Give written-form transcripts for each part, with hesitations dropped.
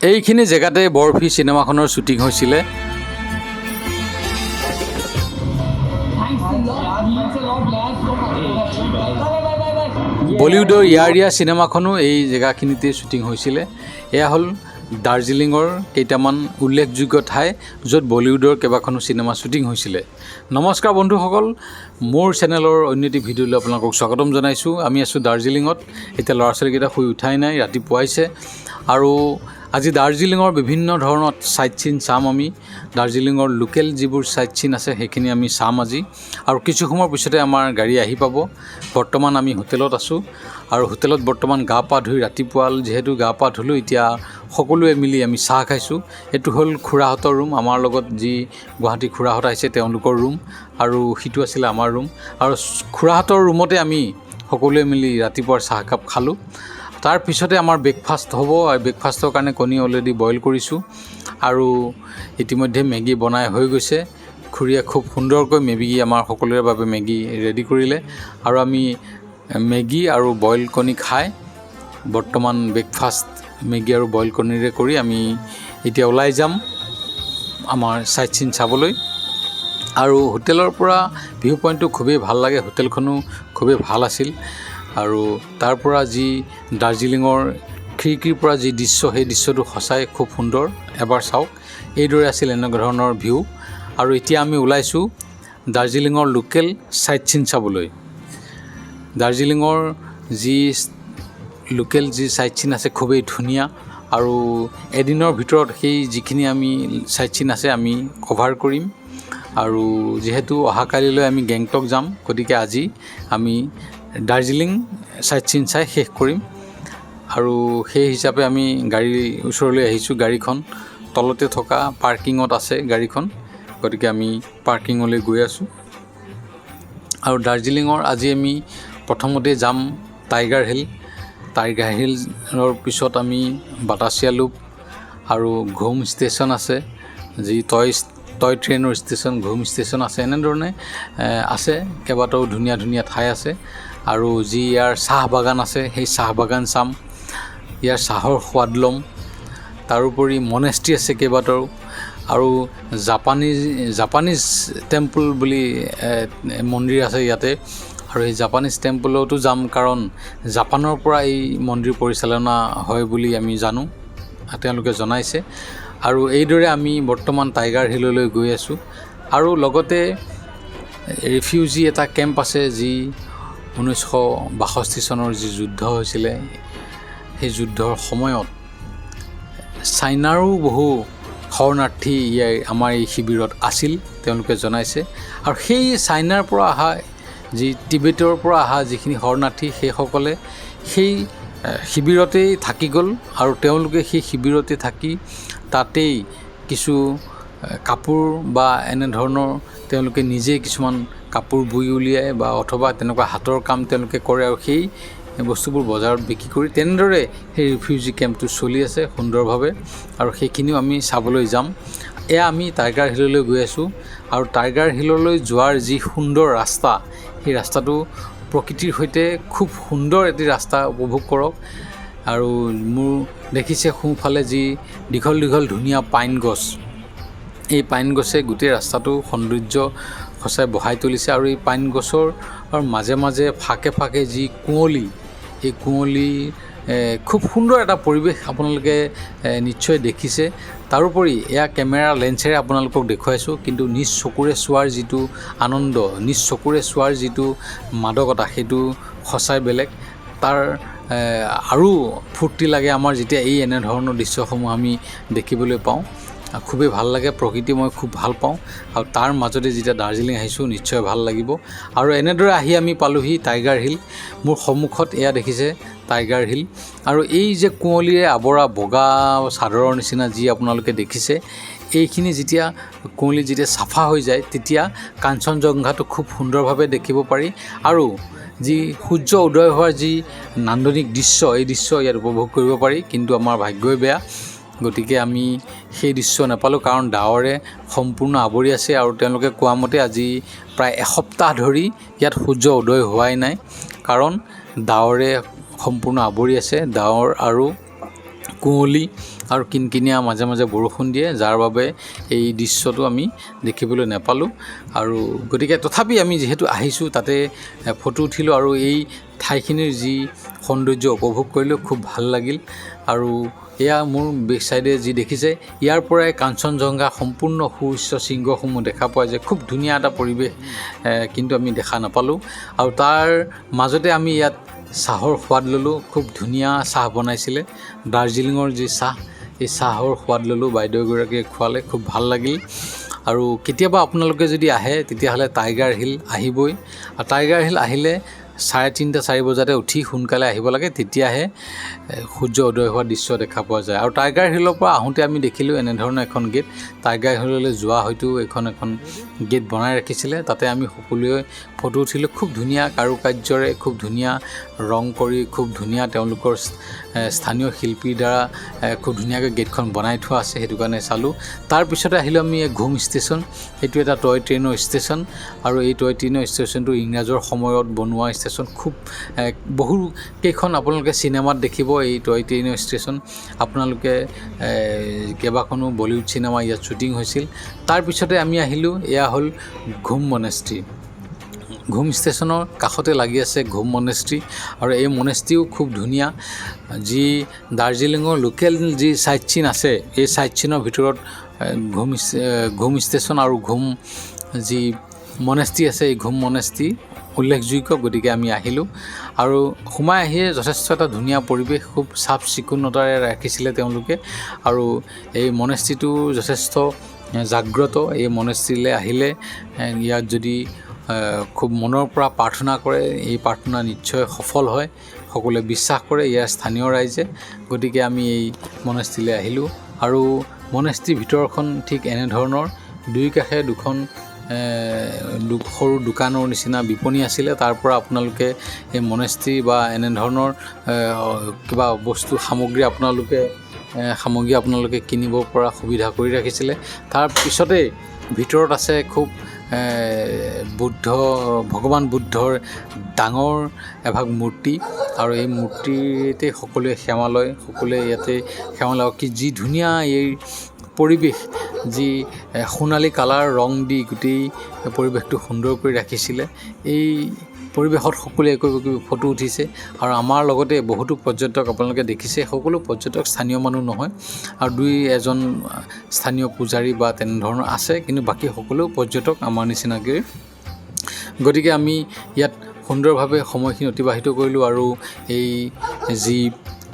এইখিনি জেগাতে বৰফি চিনেমাখনৰ শ্বুটিং হৈছিলে। বলিউডৰ ইয়াৰিয়া চিনেমাখনো এই জেগাখিনিতে শ্বুটিং হৈছিলে। এয়া হ'ল দাৰ্জিলিঙৰ কেইটামান উল্লেখযোগ্য ঠাই য'ত বলিউডৰ কেইবাখনো চিনেমা শ্বুটিং হৈছিলে। নমস্কাৰ বন্ধুসকল, মোৰ চেনেলৰ অন্য এটি ভিডিঅ'লৈ আপোনালোকক স্বাগতম জনাইছোঁ। আমি আছোঁ দাৰ্জিলিঙত। এতিয়া ল'ৰা ছোৱালীকেইটা শুই উঠাই নাই, ৰাতিপুৱাইছে। আৰু আজি দাৰ্জিলিঙৰ বিভিন্ন ধৰণৰ চাইট চিন চাম আমি। দাৰ্জিলিঙৰ লোকেল যিবোৰ চাইট চিন আছে সেইখিনি আমি চাম আজি। আৰু কিছু সময়ৰ পিছতে আমাৰ গাড়ী আহি পাব। বৰ্তমান আমি হোটেলত আছোঁ আৰু হোটেলত বৰ্তমান গা পা ধুই ৰাতিপুৱা যিহেতু গা পা ধুলোঁ, এতিয়া সকলোৱে মিলি আমি চাহ খাইছোঁ। এইটো হ'ল খুৰাহঁতৰ ৰুম। আমাৰ লগত যি গুৱাহাটী খুৰাহঁত আহিছে তেওঁলোকৰ ৰুম, আৰু সিটো আছিলে আমাৰ ৰুম। আৰু খুৰাহঁতৰ ৰুমতে আমি সকলোৱে মিলি ৰাতিপুৱাৰ চাহকাপ খালোঁ। তাৰ পিছতে আমাৰ ব্ৰেকফাষ্ট হ'ব। আৰু ব্ৰেকফাষ্টৰ কাৰণে কণী অলৰেডি বইল কৰিছোঁ আৰু ইতিমধ্যে মেগী বনাই হৈ গৈছে। খুৰীয়ে খুব সুন্দৰকৈ মেগী আমাৰ সকলোৰে বাবে মেগী ৰেডি কৰিলে আৰু আমি মেগী আৰু বইল কণী খাই বৰ্তমান ব্ৰেকফাষ্ট মেগী আৰু বইল কণীৰে কৰি আমি এতিয়া ওলাই যাম আমাৰ চাইট চিন চাবলৈ। আৰু হোটেলৰ পৰা ভিউ পইণ্টটো খুবেই ভাল লাগে, হোটেলখনো খুবেই ভাল আছিল। আৰু তাৰ পৰা যি দাৰ্জিলিঙৰ খিৰিকীৰ পৰা যি দৃশ্য, সেই দৃশ্যটো সঁচাই খুব সুন্দৰ। এবাৰ চাওক, এইদৰে আছিল এনেকুৱা ধৰণৰ ভিউ। আৰু এতিয়া আমি ওলাইছোঁ দাৰ্জিলিঙৰ লোকেল চাইট চিন চাবলৈ। দাৰ্জিলিঙৰ যি লোকেল যি চাইট চিন আছে খুবেই ধুনীয়া, আৰু এদিনৰ ভিতৰত সেই যিখিনি আমি চাইট চিন আছে আমি কভাৰ কৰিম। আৰু যিহেতু অহাকালিলৈ আমি গেংটক যাম, গতিকে আজি আমি দাৰ্জিলিং চাইট চিন চাই শেষ কৰিম। আৰু সেই হিচাপে আমি গাড়ীৰ ওচৰলৈ আহিছোঁ। গাড়ীখন তলতে থকা পাৰ্কিঙত আছে গাড়ীখন, গতিকে আমি পাৰ্কিঙলৈ গৈ আছোঁ। আৰু দাৰ্জিলিঙৰ আজি আমি প্ৰথমতে যাম টাইগাৰ হিল। টাইগাৰ হিলৰ পিছত আমি বাটাচিয়া লুপ আৰু ঘুম ষ্টেচন আছে, যি টয় ট্ৰেইনৰ ষ্টেচন, ঘুম ষ্টেচন আছে। এনেধৰণে আছে, কেইবাটাও ধুনীয়া ধুনীয়া ঠাই আছে। আৰু যি ইয়াৰ চাহ বাগান আছে সেই চাহ বাগান চাম, ইয়াৰ চাহৰ সোৱাদ ল'ম। তাৰোপৰি মনেষ্ট্ৰী আছে কেইবাটাও, আৰু জাপানীজ টেম্পল বুলি মন্দিৰ আছে ইয়াতে। আৰু এই জাপানীজ টেম্পলতো যাম, কাৰণ জাপানৰ পৰা এই মন্দিৰ পৰিচালনা হয় বুলি আমি জানো, তেওঁলোকে জনাইছে। আৰু এইদৰে আমি বৰ্তমান টাইগাৰ হিললৈ গৈ আছোঁ। আৰু লগতে ৰিফিউজি এটা কেম্প আছে, যি 1962 চনৰ যি যুদ্ধ হৈছিলে, সেই যুদ্ধৰ সময়ত চাইনাৰো বহু শৰণাৰ্থী আমাৰ এই শিবিৰত আছিল, তেওঁলোকে জনাইছে। আৰু সেই চাইনাৰ পৰা অহা যি টিবেটৰ পৰা অহা যিখিনি শৰণাৰ্থী, সেইসকলে সেই শিবিৰতেই থাকি গ'ল। আৰু তেওঁলোকে সেই শিবিৰতে থাকি তাতেই কিছু কাপোৰ বা এনেধৰণৰ তেওঁলোকে নিজেই কিছুমান কাপোৰ বৈ উলিয়াই বা অথবা তেনেকুৱা হাতৰ কাম তেওঁলোকে কৰে, আৰু সেই বস্তুবোৰ বজাৰত বিক্ৰী কৰি তেনেদৰে সেই ৰিফিউজি কেম্পটো চলি আছে সুন্দৰভাৱে। আৰু সেইখিনিও আমি চাবলৈ যাম। এয়া আমি টাইগাৰ হিললৈ গৈ আছোঁ। আৰু টাইগাৰ হিললৈ যোৱাৰ যি সুন্দৰ ৰাস্তা, সেই ৰাস্তাটো প্ৰকৃতিৰ সৈতে খুব সুন্দৰ এটি ৰাস্তা, উপভোগ কৰক। আৰু মোৰ দেখিছে সোঁফালে যি দীঘল দীঘল ধুনীয়া পাইন গছ, এই পাইন গছে গোটেই ৰাস্তাটো সৌন্দৰ্য সঁচাই বঢ়াই তুলিছে। আৰু এই পাইন গছৰ মাজে মাজে ফাকে ফাকে যি কুঁৱলী, এই কুঁৱলী খুব সুন্দৰ এটা পৰিৱেশ আপোনালোকে নিশ্চয় দেখিছে। তাৰোপৰি এয়া কেমেৰা লেন্সেৰে আপোনালোকক দেখুৱাইছোঁ, কিন্তু নিজ চকুৰে চোৱাৰ যিটো আনন্দ, নিজ চকুৰে চোৱাৰ যিটো মাদকতা, সেইটো সঁচাই বেলেগ। তাৰ আৰু ফূৰ্তি লাগে আমাৰ যেতিয়া এই এনেধৰণৰ দৃশ্যসমূহ আমি দেখিবলৈ পাওঁ। খুবেই ভাল লাগে, প্ৰকৃতি মই খুব ভাল পাওঁ। আৰু তাৰ মাজতে যেতিয়া দাৰ্জিলিং আহিছোঁ, নিশ্চয় ভাল লাগিব। আৰু এনেদৰে আহি আমি পালোঁহি টাইগাৰ হিল। মোৰ সন্মুখত এয়া দেখিছে টাইগাৰ হিল। আৰু এই যে কুঁৱলীৰে আৱৰা বগা চাদৰৰ নিচিনা যি আপোনালোকে দেখিছে, এইখিনি যেতিয়া কুঁৱলী যেতিয়া চাফা হৈ যায়, তেতিয়া কাঞ্চনজংঘাটো খুব সুন্দৰভাৱে দেখিব পাৰি। আৰু যি সূৰ্য উদয় হোৱাৰ যি নান্দনিক দৃশ্য, এই দৃশ্য ইয়াত উপভোগ কৰিব পাৰি। কিন্তু আমাৰ ভাগ্যই বেয়া, গতিকে আমি সেই দৃশ্য নাপালোঁ, কাৰণ ডাৱৰে সম্পূৰ্ণ আৱৰি আছে। আৰু তেওঁলোকে কোৱা মতে আজি প্ৰায় এসপ্তাহ ধৰি ইয়াত সূৰ্য উদয় হোৱাই নাই, কাৰণ ডাৱৰে সম্পূৰ্ণ আৱৰি আছে। ডাৱৰ আৰু কুঁৱলী আৰু কিনকিনীয়া মাজে মাজে বৰষুণ দিয়ে, যাৰ বাবে এই দৃশ্যটো আমি দেখিবলৈ নাপালোঁ। আৰু গতিকে তথাপি আমি যিহেতু আহিছোঁ তাতে ফটো উঠিলোঁ আৰু এই ঠাইখিনিৰ যি সৌন্দৰ্য উপভোগ কৰিলোঁ, খুব ভাল লাগিল। আৰু এয়া মোৰ বেক চাইডে যি দেখিছে, ইয়াৰ পৰাই কাঞ্চনজংঘা সম্পূৰ্ণ সুউচ্চ শৃংগসমূহ দেখা পোৱা যায়। খুব ধুনীয়া এটা পৰিৱেশ কিন্তু আমি দেখা নাপালোঁ। আৰু তাৰ মাজতে আমি ইয়াত চাহৰ সোৱাদ ল'লোঁ। খুব ধুনীয়া চাহ বনাইছিলে, দাৰ্জিলিঙৰ যি চাহ, এই চাহৰ সোৱাদ ল'লোঁ। বাইদেউগৰাকীয়ে খোৱালে, খুব ভাল লাগিল। আৰু কেতিয়াবা আপোনালোকে যদি আহে তেতিয়াহ'লে টাইগাৰ হিল আহিবই। আৰু টাইগাৰ হিল আহিলে 3:30 4 বজাতে উঠি সোনকালে আহিব লাগে, তেতিয়াহে সূৰ্য উদয় হোৱাৰ দৃশ্য দেখা পোৱা যায়। আৰু টাইগাৰ হিলৰ পৰা আহোঁতে আমি দেখিলোঁ এনেধৰণৰ এখন গেট। টাইগাৰ হিললৈ যোৱা হয়তো এখন গেট বনাই ৰাখিছিলে, তাতে আমি সকলোৱে ফটো উঠিলোঁ। খুব ধুনীয়া কাৰুকাৰ্যৰে, খুব ধুনীয়া ৰং কৰি, খুব ধুনীয়া তেওঁলোকৰ স্থানীয় শিল্পীৰ দ্বাৰা খুব ধুনীয়াকৈ গেটখন বনাই থোৱা আছে, সেইটো কাৰণে চালোঁ। তাৰপিছতে আহিলোঁ আমি ঘুম ষ্টেচন। এইটো এটা টয় ট্ৰেইনৰ ষ্টেচন আৰু এই টয় ট্ৰেইনৰ ষ্টেচনটো ইংৰাজৰ সময়ত বনোৱা ষ্টেচন। খুব বহুকেইখন আপোনালোকে চিনেমাত দেখিব এই টয় ট্ৰেইনৰ ষ্টেচন। আপোনালোকে কেইবাখনো বলিউড চিনেমা ইয়াত শ্বুটিং হৈছিল। তাৰপিছতে আমি আহিলোঁ, এয়া হ'ল ঘুম মনেষ্ট্ৰী। ঘুম ষ্টেচনৰ কাষতে লাগি আছে ঘুম মনেষ্ট্ৰী আৰু এই মনেষ্ট্ৰীও খুব ধুনীয়া। যি দাৰ্জিলিঙৰ লোকেল যি চাইট চিন আছে, এই চাইট চিনৰ ভিতৰত ঘুম ষ্টেচন আৰু ঘুম যি মনেষ্ট্ৰী আছে, এই ঘুম মনেষ্ট্ৰী উল্লেখযোগ্য। গতিকে আমি আহিলোঁ আৰু সোমাই আহিয়ে যথেষ্ট এটা ধুনীয়া পৰিৱেশ, খুব চাফ চিকুণতাৰে ৰাখিছিলে তেওঁলোকে। আৰু এই মনেষ্ট্ৰীটো যথেষ্ট জাগ্ৰত। এই মনেষ্ট্ৰীলৈ আহিলে ইয়াত যদি খুব মনৰ পৰা প্ৰাৰ্থনা কৰে, এই প্ৰাৰ্থনা নিশ্চয় সফল হয়, সকলোৱে বিশ্বাস কৰে ইয়াৰ স্থানীয় ৰাইজে। গতিকে আমি এই মনেষ্ট্ৰীলৈ আহিলোঁ আৰু মনেষ্ট্ৰীৰ ভিতৰখন ঠিক এনেধৰণৰ। দুই কাষে দুখন সৰু দোকানৰ নিচিনা বিপণী আছিলে। তাৰ পৰা আপোনালোকে এই মনেষ্ট্ৰী বা এনেধৰণৰ কিবা বস্তু সামগ্ৰী আপোনালোকে কিনিব পৰা সুবিধা কৰি ৰাখিছিলে। তাৰপিছতে ভিতৰত আছে খুব ভগৱান বুদ্ধৰ ডাঙৰ এভাগ মূৰ্তি আৰু এই মূৰ্তিতে সকলোৱে সেৱা লয়। ইয়াতে সেৱা লয়। যি ধুনীয়া এই পৰিৱেশ, যি সোণালী কালাৰ ৰং দি গোটেই পৰিৱেশটো সুন্দৰ কৰি ৰাখিছিলে। এই পৰিৱেশত সকলোৱে একো ফটো উঠিছে আৰু আমাৰ লগতে বহুতো পৰ্যটক আপোনালোকে দেখিছে। সকলো পৰ্যটক স্থানীয় মানুহ নহয় আৰু 2-1জন স্থানীয় পূজাৰী বা তেনেধৰণৰ আছে, কিন্তু বাকী সকলো পৰ্যটক আমাৰ নিচিনাকৈ। গতিকে আমি ইয়াত সুন্দৰভাৱে সময়খিনি অতিবাহিত কৰিলোঁ আৰু এই যি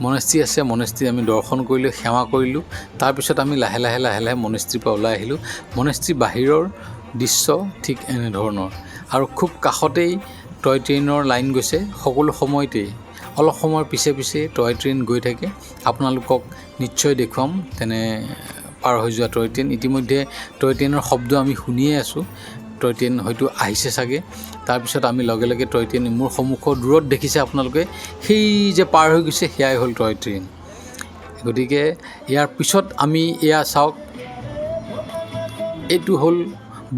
মনেষ্ট্ৰী আছে, মনেষ্ট্ৰী আমি দৰ্শন কৰিলোঁ, সেৱা কৰিলোঁ। তাৰপিছত আমি লাহে লাহে মনেষ্ট্ৰীৰ পৰা ওলাই আহিলোঁ। মনেষ্ট্ৰীৰ বাহিৰৰ দৃশ্য ঠিক এনেধৰণৰ আৰু খুব কাষতেই টয় ট্ৰেইনৰ লাইন গৈছে। সকলো সময়তেই অলপ সময়ৰ পিছে টয় ট্ৰেইন গৈ থাকে। আপোনালোকক নিশ্চয় দেখুৱাম তেনে পাৰ হৈ যোৱা টয় ট্ৰেইন। ইতিমধ্যে টয় ট্ৰেইনৰ শব্দ আমি শুনিয়ে আছোঁ। টয় ট্ৰেইন হয়তো আহিছে চাগে। তাৰপিছত আমি লগে লগে টয় ট্ৰেইন মোৰ সন্মুখৰ দূৰত দেখিছে আপোনালোকে, সেই যে পাৰ হৈ গৈছে, সেয়াই হ'ল টয় ট্ৰেইন। গতিকে ইয়াৰ পিছত আমি এয়া চাওক, এইটো হ'ল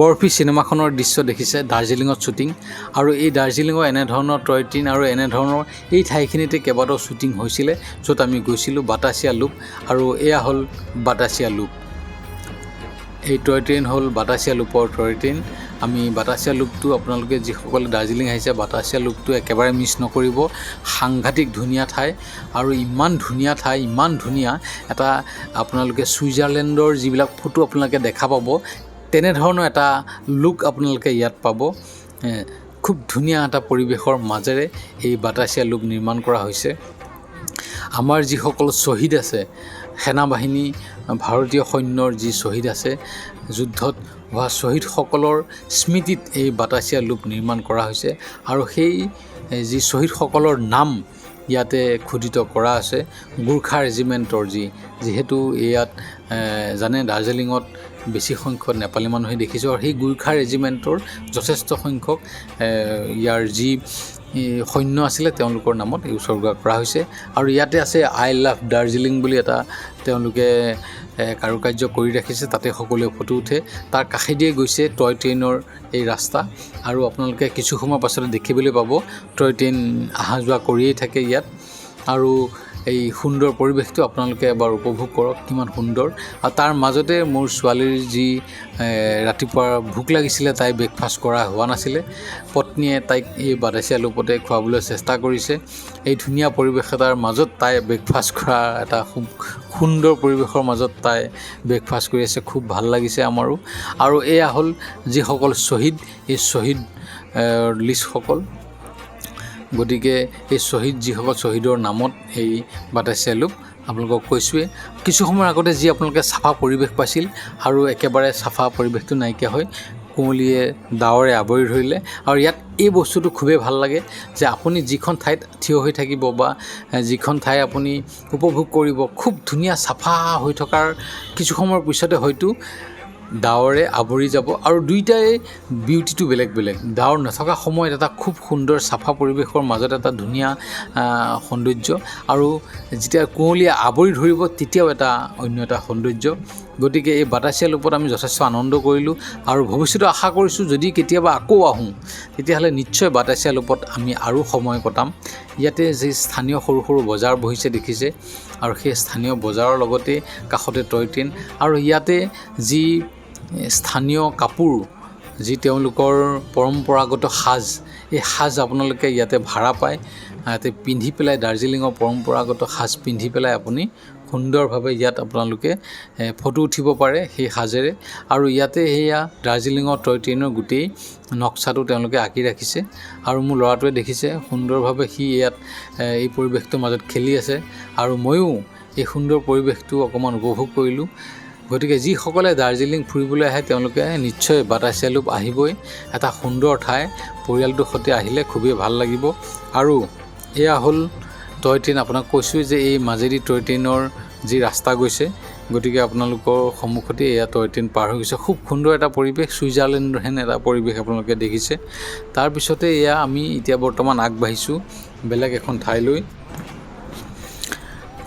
বৰফি চিনেমাখনৰ দৃশ্য দেখিছে, দাৰ্জিলিঙত শ্বুটিং। আৰু এই দাৰ্জিলিঙৰ এনেধৰণৰ টয় ট্ৰেইন আৰু এনেধৰণৰ এই ঠাইখিনিতে কেইবাটাও শ্বুটিং হৈছিলে, য'ত আমি গৈছিলোঁ। বাটাচিয়া লুপ আৰু এয়া হ'ল বাটাচিয়া লুপ। এই টয় ট্ৰেইন হ'ল বাটাচিয়া লুপৰ টয় ট্ৰেইন। আমি বাটাচিয়া লুপটো আপোনালোকে যিসকলে দাৰ্জিলিং আহিছে, বাটাচিয়া লুপটো একেবাৰে মিছ নকৰিব। সাংঘাতিক ধুনীয়া ঠাই আৰু ইমান ধুনীয়া ঠাই, ইমান ধুনীয়া এটা আপোনালোকে ছুইজাৰলেণ্ডৰ যিবিলাক ফটো আপোনালোকে দেখা পাব, তেনেধৰণৰ এটা লুক আপোনালোকে ইয়াত পাব। খুব ধুনীয়া এটা পৰিৱেশৰ মাজেৰে এই বাটাচিয়া লুপ নিৰ্মাণ কৰা হৈছে। আমাৰ যিসকল শ্বহীদ আছে, সেনাবাহিনী, ভাৰতীয় সৈন্যৰ যি শ্বহীদ আছে, যুদ্ধত হোৱা শ্বহীদসকলৰ স্মৃতিত এই বাটাচিয়া লুপ নিৰ্মাণ কৰা হৈছে। আৰু সেই যি শ্বহীদসকলৰ নাম ইয়াতে খোদিত কৰা আছে। গোৰ্খা ৰেজিমেণ্টৰ যিহেতু ইয়াত জানে দাৰ্জিলিঙত বেছি সংখ্যক নেপালী মানুহে দেখিছোঁ আৰু সেই গোৰ্খা ৰেজিমেণ্টৰ যথেষ্ট সংখ্যক ইয়াৰ যি সৈন্য আছিলে তেওঁলোকৰ নামত এই উৎসৰ্গা কৰা হৈছে। আৰু ইয়াতে আছে আই লাভ দাৰ্জিলিং বুলি এটা তেওঁলোকে কাৰুকাৰ্য কৰি ৰাখিছে, তাতে সকলোৱে ফটো উঠে। তাৰ কাষেদিয়ে গৈছে টয় ট্ৰেইনৰ এই ৰাস্তা, আৰু আপোনালোকে কিছু সময় পাছতে দেখিবলৈ পাব টয় ট্ৰেইন অহা যোৱা কৰিয়েই থাকে ইয়াত। আৰু এই সুন্দৰ পৰিৱেশটো আপোনালোকে এবাৰ উপভোগ কৰক, কিমান সুন্দৰ। আৰু তাৰ মাজতে মোৰ ছোৱালীৰ যি ৰাতিপুৱা ভোক লাগিছিলে, তাই ব্ৰেকফাষ্ট কৰা হোৱা নাছিলে, পত্নীয়ে তাইক এই বাটাচি আলু পতে খুৱাবলৈ চেষ্টা কৰিছে। এই ধুনীয়া পৰিৱেশ এটাৰ মাজত তাই ব্ৰেকফাষ্ট কৰা, এটা খুব সুন্দৰ পৰিৱেশৰ মাজত তাই ব্ৰেকফাষ্ট কৰি আছে, খুব ভাল লাগিছে আমাৰো। আৰু এয়া হ'ল যিসকল শ্বহীদ, এই শ্বহীদ লিষ্টসকল। গতিকে এই শ্বহীদ যিসকল শ্বহীদৰ নামত এই বাটাচি আলু আপোনালোকক কৈছোঁৱেই। কিছু সময়ৰ আগতে যি আপোনালোকে চাফা পৰিৱেশ পাইছিল, আৰু একেবাৰে চাফা পৰিৱেশটো নাইকিয়া হৈ কুঁৱলীয়ে ডাৱৰে আৱৰি ধৰিলে। আৰু ইয়াত এই বস্তুটো খুবেই ভাল লাগে যে আপুনি যিখন ঠাইত থিয় হৈ থাকিব বা যিখন ঠাই আপুনি উপভোগ কৰিব, খুব ধুনীয়া চাফা হৈ থকাৰ কিছু সময়ৰ পিছতে হয়তো ডাৱৰে আৱৰি যাব। আৰু দুইটাই বিউটিটো বেলেগ বেলেগ। ডাৱৰ নথকা সময়ত এটা খুব সুন্দৰ চাফা পৰিৱেশৰ মাজত এটা ধুনীয়া সৌন্দৰ্য, আৰু যেতিয়া কুঁৱলীয়ে আৱৰি ধৰিব তেতিয়াও এটা অন্য এটা সৌন্দৰ্য। গতিকে এই বাটাচি আলুৰ ওপৰত আমি যথেষ্ট আনন্দ কৰিলোঁ, আৰু ভৱিষ্যতে আশা কৰিছোঁ যদি কেতিয়াবা আকৌ আহোঁ তেতিয়াহ'লে নিশ্চয় বাটাচি আলুৰ ওপৰত আমি আৰু সময় কটাম। ইয়াতে যি স্থানীয় সৰু সৰু বজাৰ বহিছে দেখিছে, আৰু সেই স্থানীয় বজাৰৰ লগতে কাষতে টয় ট্ৰেইন, আৰু ইয়াতে যি স্থানীয় কাপোৰ, যি তেওঁলোকৰ পৰম্পৰাগত সাজ, এই সাজ আপোনালোকে ইয়াতে ভাড়া পায়। ইয়াতে পিন্ধি পেলাই দাৰ্জিলিঙৰ পৰম্পৰাগত সাজ পিন্ধি পেলাই আপুনি সুন্দৰভাৱে ইয়াত আপোনালোকে ফটো উঠিব পাৰে সেই সাজেৰে। আৰু ইয়াতে সেয়া দাৰ্জিলিঙৰ টয় ট্ৰেইনৰ গোটেই নক্সাটো তেওঁলোকে আঁকি ৰাখিছে, আৰু মোৰ ল'ৰাটোৱে দেখিছে সুন্দৰভাৱে সি ইয়াত এই পৰিৱেশটোৰ মাজত খেলি আছে, আৰু ময়ো এই সুন্দৰ পৰিৱেশটো অকণমান উপভোগ কৰিলোঁ। গতিকে যিসকলে দাৰ্জিলিং ফুৰিবলৈ আহে তেওঁলোকে নিশ্চয় বাটাচি আলু আহিবই, এটা সুন্দৰ ঠাই। পৰিয়ালটোৰ সৈতে আহিলে খুবেই ভাল লাগিব। আৰু এয়া হ'ল টয় ট্ৰেইন। আপোনাক কৈছোঁৱেই যে এই মাজেদি টয় ট্ৰেইনৰ যি ৰাস্তা গৈছে, গতিকে আপোনালোকৰ সন্মুখতে এয়া টয় ট্ৰেইন পাৰ হৈ গৈছে। খুব সুন্দৰ এটা পৰিৱেশ, ছুইজাৰলেণ্ডৰ হেন এটা পৰিৱেশ আপোনালোকে দেখিছে। তাৰপিছতে এয়া আমি এতিয়া বৰ্তমান আগবাঢ়িছোঁ বেলেগ এখন ঠাইলৈ,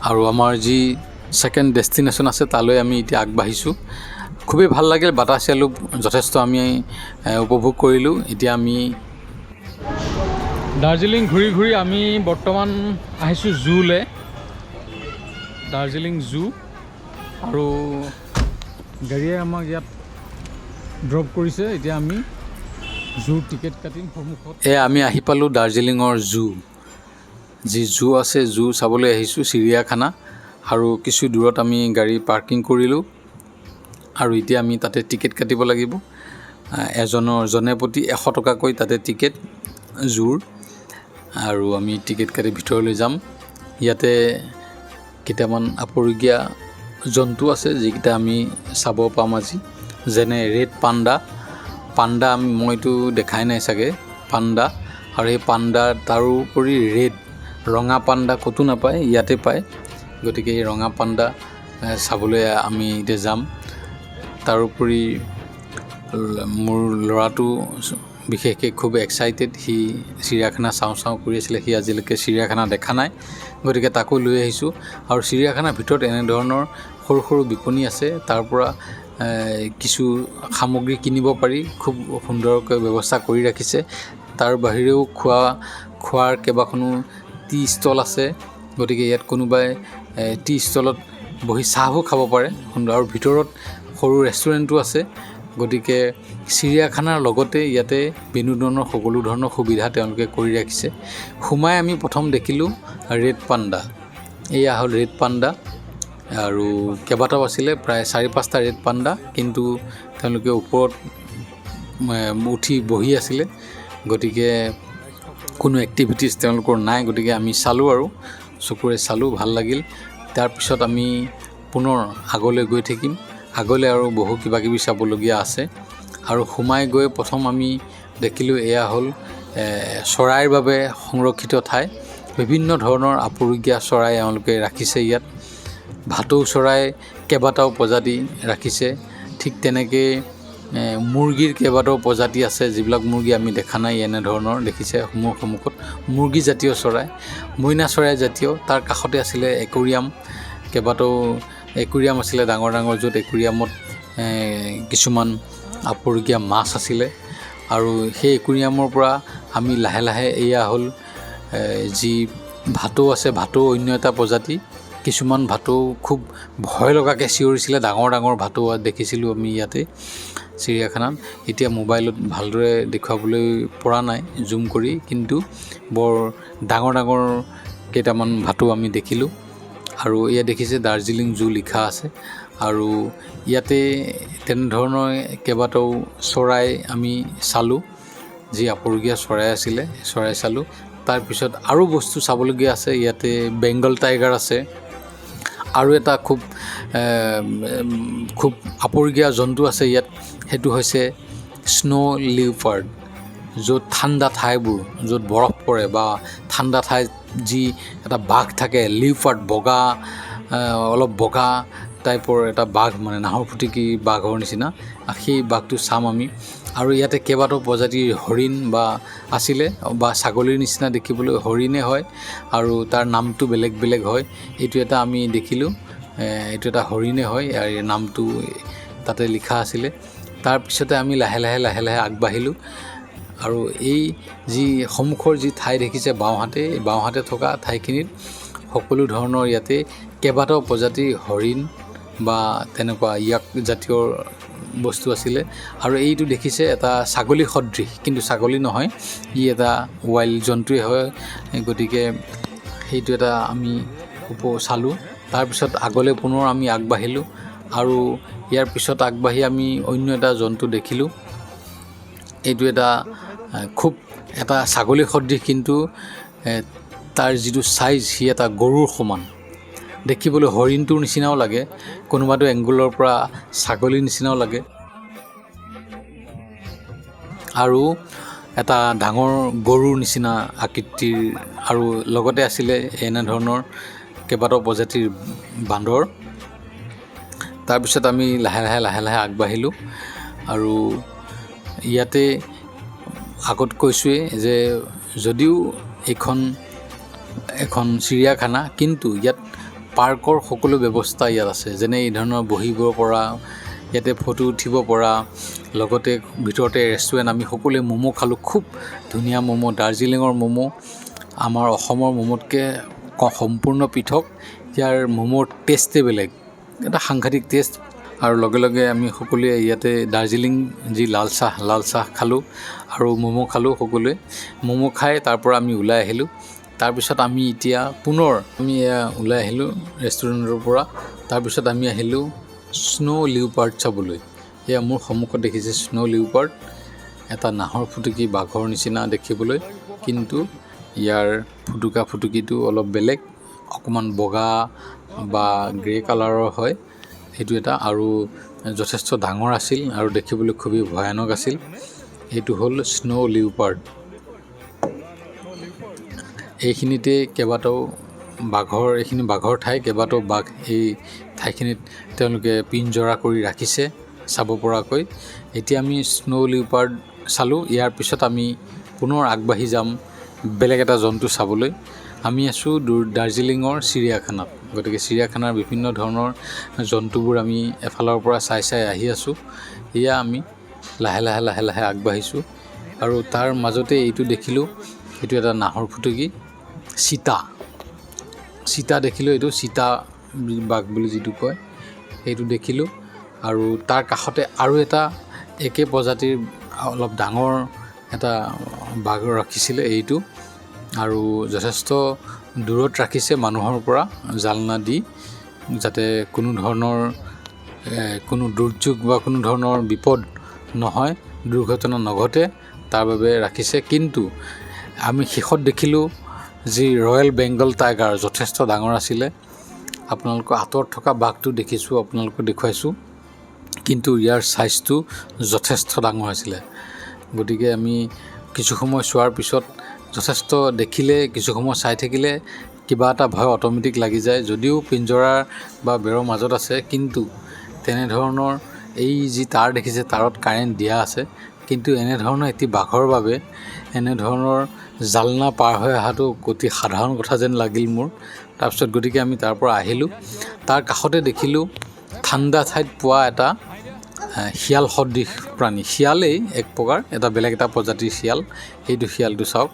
আৰু আমাৰ যি ছেকেণ্ড ডেষ্টিনেশ্যন আছে তালৈ আমি এতিয়া আগবাঢ়িছোঁ। খুবেই ভাল লাগিল, বাটাচি আলু যথেষ্ট আমি উপভোগ কৰিলোঁ। এতিয়া আমি দাৰ্জিলিং ঘূৰি ঘূৰি আমি বৰ্তমান আহিছোঁ জুলৈ, দাৰ্জিলিং জু, আৰু গাড়ীয়ে আমাক ইয়াত ড্ৰপ কৰিছে। এতিয়া আমি জুৰ টিকেট কাটিম সন্মুখত। আমি আহি পালোঁ দাৰ্জিলিঙৰ জু। যি জু আছে, জু চাবলৈ আহিছোঁ, চিৰিয়াখানা। আৰু কিছু দূৰত আমি গাড়ী পাৰ্কিং কৰিলোঁ, আৰু এতিয়া আমি তাতে টিকেট কাটিব লাগিব। জনে প্ৰতি 100 টকাকৈ তাতে টিকেট জুৰ, আৰু আমি টিকেট কাটি ভিতৰলৈ যাম। ইয়াতে কেইটামান আপুৰুগীয়া জন্তু আছে যিকেইটা আমি চাব পাম আজি, যেনে ৰেড পাণ্ডা মইতো দেখাই নাই চাগে, পাণ্ডা। আৰু সেই পাণ্ডা তাৰোপৰি ৰেড ৰঙা পাণ্ডা ক'তো নাপায়, ইয়াতে পায়। গতিকে এই ৰঙা পাণ্ডা চাবলৈ আমি এতিয়া যাম। তাৰোপৰি মোৰ ল'ৰাটো বিশেষকৈ খুব এক্সাইটেড, সি চিৰিয়াখানা চাওঁ কৰি আছিলে। সি আজিলৈকে চিৰিয়াখানা দেখা নাই, গতিকে তাকো লৈ আহিছোঁ। আৰু চিৰিয়াখানাৰ ভিতৰত এনেধৰণৰ সৰু সৰু বিপণী আছে, তাৰ পৰা কিছু সামগ্ৰী কিনিব পাৰি, খুব সুন্দৰকৈ ব্যৱস্থা কৰি ৰাখিছে। তাৰ বাহিৰেও খোৱাৰ কেইবাখনো টি ষ্টল আছে, গতিকে ইয়াত কোনোবাই টি ষ্টলত বহি চাহো খাব পাৰে সুন্দৰ। আৰু ভিতৰত সৰু ৰেষ্টুৰেণ্টো আছে। গতিকে চিৰিয়াখানাৰ লগতে ইয়াতে বিনোদনৰ সকলো ধৰণৰ সুবিধা তেওঁলোকে কৰি ৰাখিছে। সোমাই আমি প্ৰথম দেখিলোঁ ৰেড পাণ্ডা। এয়া হ'ল ৰেড পাণ্ডা, আৰু কেইবাটাও আছিলে, প্ৰায় 4-5টা ৰেড পাণ্ডা, কিন্তু তেওঁলোকে ওপৰত উঠি বহি আছিলে। গতিকে কোনো এক্টিভিটিছ তেওঁলোকৰ নাই। গতিকে আমি চালোঁ, আৰু চকুৰে চালোঁ, ভাল লাগিল। তাৰপিছত আমি পুনৰ আগলৈ গৈ থাকিম, আগলৈ আৰু বহু কিবাকিবি চাবলগীয়া আছে। আৰু সোমাই গৈ প্ৰথম আমি দেখিলোঁ এয়া হ'ল চৰাইৰ বাবে সংৰক্ষিত ঠাই। বিভিন্ন ধৰণৰ আপুৰুগীয়া চৰাই এওঁলোকে ৰাখিছে ইয়াত। ভাটৌ চৰাই কেইবাটাও প্ৰজাতি ৰাখিছে। ঠিক তেনেকৈ মুৰ্গীৰ কেইবাটাও প্ৰজাতি আছে, যিবিলাক মুৰ্গী আমি দেখা নাই এনেধৰণৰ দেখিছে মোৰ সন্মুখত। মুৰ্গী জাতীয় চৰাই, মইনা চৰাই জাতীয়। তাৰ কাষতে আছিলে একুৰিয়াম, কেইবাটাও একুৰিয়াম আছিলে ডাঙৰ ডাঙৰ, য'ত একুৰিয়ামত কিছুমান আপুৰুগীয়া মাছ আছিলে। আৰু সেই একুৰিয়ামৰ পৰা আমি লাহে লাহে এয়া হ'ল যি ভাটৌ আছে, ভাটৌ অন্য এটা প্ৰজাতি। কিছুমান ভাটৌ খুব ভয় লগাকৈ চিঞৰিছিলে, ডাঙৰ ডাঙৰ ভাটৌ দেখিছিলোঁ আমি ইয়াতে চিৰিয়াখানাত। এতিয়া মোবাইলত ভালদৰে দেখুৱাবলৈ পৰা নাই জুম কৰি, কিন্তু বৰ ডাঙৰ ডাঙৰ কেইটামান ভাটৌ আমি দেখিলোঁ। আৰু ইয়াত দেখিছে দাৰ্জিলিং জু লিখা আছে। আৰু ইয়াতে তেনেধৰণৰ কেইবাটাও চৰাই আমি চালোঁ, যি আপুৰুগীয়া চৰাই আছিলে, চৰাই চালোঁ। তাৰপিছত আৰু বস্তু চাবলগীয়া আছে। ইয়াতে বেংগল টাইগাৰ আছে। আৰু এটা খুব আপুৰুগীয়া জন্তু আছে ইয়াত, সেইটো হৈছে স্ন' লিওপাৰ্ড। য'ত ঠাণ্ডা ঠাইবোৰ, য'ত বৰফ পৰে বা ঠাণ্ডা ঠাইত যি এটা বাঘ থাকে, লিওপাৰ্ড, বগা, অলপ বগা টাইপৰ এটা বাঘ, মানে নাহৰ ফুটুকী বাঘৰ নিচিনা, সেই বাঘটো চাম আমি। আৰু ইয়াতে কেইবাটাও প্ৰজাতিৰ হৰিণ বা আছিলে, বা ছাগলীৰ নিচিনা দেখিবলৈ হৰিণে হয়, আৰু তাৰ নামটো বেলেগ বেলেগ হয়। এইটো এটা আমি দেখিলোঁ, এইটো এটা হৰিণে হয়, আৰু নামটো তাতে লিখা আছিলে। তাৰপিছতে আমি লাহে লাহে আগবাঢ়িলোঁ। আৰু এই যি সন্মুখৰ যি ঠাই দেখিছে বাওঁহাতে থকা ঠাইখিনিত সকলো ধৰণৰ ইয়াতে কেইবাটাও প্ৰজাতিৰ হৰিণ বা তেনেকুৱা ইয়াক জাতীয় বস্তু আছিলে। আৰু এইটো দেখিছে এটা ছাগলী সদৃশ, কিন্তু ছাগলী নহয়, ই এটা ৱাইল্ড জন্তুৱে হয়। গতিকে সেইটো এটা আমি চালোঁ। তাৰপিছত আগলৈ পুনৰ আমি আগবাঢ়িলোঁ। আৰু ইয়াৰ পিছত আগবাঢ়ি আমি অন্য এটা জন্তু দেখিলোঁ। এইটো এটা খুব এটা ছাগলী সদৃশ, কিন্তু তাৰ যিটো চাইজ, সি এটা গৰুৰ সমান দেখিবলৈ। হৰিণটোৰ নিচিনাও লাগে, কোনোবাটো এংগুলৰ পৰা ছাগলীৰ নিচিনাও লাগে। আৰু এটা ডাঙৰ গৰুৰ নিচিনা আকৃতিৰ, আৰু লগতে আছিলে এনেধৰণৰ কেইবাটাও প্ৰজাতিৰ বান্দৰ। তাৰপিছত আমি লাহে লাহে আগবাঢ়িলোঁ। আৰু ইয়াতে আগত কৈছোঁৱেই যে যদিও এখন চিৰিয়াখানা, কিন্তু ইয়াত পাৰ্কৰ সকলো ব্যৱস্থা ইয়াত আছে। যেনে এই ধৰণৰ বহিব পৰা, ইয়াতে ফটো উঠিব পৰা, লগতে ভিতৰতে ৰেষ্টুৰেণ্ট। আমি সকলোৱে ম'ম' খালোঁ, খুব ধুনীয়া ম'ম'। দাৰ্জিলিঙৰ ম'ম' আমাৰ অসমৰ ম'ম'তকৈ সম্পূৰ্ণ পৃথক। ইয়াৰ ম'ম'ৰ টেষ্টে বেলেগ, এটা সাংঘাতিক টেষ্ট। আৰু লগে লগে আমি সকলোৱে ইয়াতে দাৰ্জিলিং যি লাল চাহ খালোঁ আৰু ম'ম' খালোঁ সকলোৱে। ম'ম' খাই তাৰ পৰা আমি ওলাই আহিলোঁ। তাৰপিছত আমি এতিয়া পুনৰ ওলাই আহিলোঁ ৰেষ্টুৰেণ্টৰ পৰা। তাৰপিছত আমি আহিলোঁ স্ন' লিওপাৰ্ড চাবলৈ। এয়া মোৰ সন্মুখত দেখিছে স্ন' লিওপাৰ্ড, এটা নাহৰ ফুটুকী বাঘৰ নিচিনা দেখিবলৈ, কিন্তু ইয়াৰ ফুটুকিটো অলপ বেলেগ, অকণমান বগা বা গ্ৰে কালাৰৰ হয়। সেইটো এটা, আৰু যথেষ্ট ডাঙৰ আছিল আৰু দেখিবলৈ খুবেই ভয়ানক আছিল। এইটো হ'ল স্ন' লিওপাৰ্ড। এইখিনিতে কেইবাটাও এইখিনি বাঘৰ ঠাই, কেইবাটাও বাঘ এই ঠাইখিনিত তেওঁলোকে পিঞ্জৰা কৰি ৰাখিছে চাব পৰাকৈ। এতিয়া আমি স্ন' লিওপাৰ্ড চালোঁ। ইয়াৰ পিছত আমি পুনৰ আগবাঢ়ি যাম বেলেগ এটা জন্তু চাবলৈ। আমি আছোঁ দাৰ্জিলিঙৰ চিৰিয়াখানাত। গতিকে চিৰিয়াখানাৰ বিভিন্ন ধৰণৰ জন্তুবোৰ আমি এফালৰ পৰা চাই আহি আছোঁ। এয়া আমি লাহে লাহে আগবাঢ়িছোঁ। আৰু তাৰ মাজতে এইটো দেখিলোঁ, এইটো এটা নাহৰ ফুটুকী চিতা দেখিলোঁ। এইটো চিতা বাঘ বুলি যিটো কয়, সেইটো দেখিলোঁ। আৰু তাৰ কাষতে আৰু এটা একে প্ৰজাতিৰ অলপ ডাঙৰ এটা বাঘ ৰাখিছিলে এইটো, আৰু যথেষ্ট দূৰত ৰাখিছে মানুহৰ পৰা জালনা দি, যাতে কোনো ধৰণৰ কোনো দুৰ্যোগ বা কোনো ধৰণৰ বিপদ নহয়, দুৰ্ঘটনা নঘটে, তাৰ বাবে ৰাখিছে। কিন্তু আমি শেষত দেখিলোঁ যি ৰয়েল বেংগল টাইগাৰ, যথেষ্ট ডাঙৰ আছিলে। আপোনালোকৰ আঁতৰত থকা বাঘটো দেখিছোঁ, আপোনালোকক দেখুৱাইছোঁ, কিন্তু ইয়াৰ চাইজটো যথেষ্ট ডাঙৰ আছিলে। গতিকে আমি কিছু সময় চোৱাৰ পিছত যথেষ্ট দেখিলে, কিছু সময় চাই থাকিলে কিবা এটা ভয় অট'মেটিক লাগি যায়। যদিও পিঞ্জৰাৰ বা বেৰৰ মাজত আছে, কিন্তু তেনেধৰণৰ এই যি তাঁৰ দেখিছে তাঁৰত কাৰেণ্ট দিয়া আছে, কিন্তু এনেধৰণৰ এটি বাঘৰ বাবে এনেধৰণৰ জালনা পাৰ হৈ অহাটো অতি সাধাৰণ কথা যেন লাগিল মোৰ। তাৰপিছত গতিকে আমি তাৰ পৰা আহিলোঁ। তাৰ কাষতে দেখিলোঁ ঠাণ্ডা ঠাইত পোৱা এটা শিয়াল সদৃশ প্ৰাণী। শিয়ালেই এক প্ৰকাৰ, এটা বেলেগ এটা প্ৰজাতিৰ শিয়াল। সেইটো শিয়ালটো চাওক,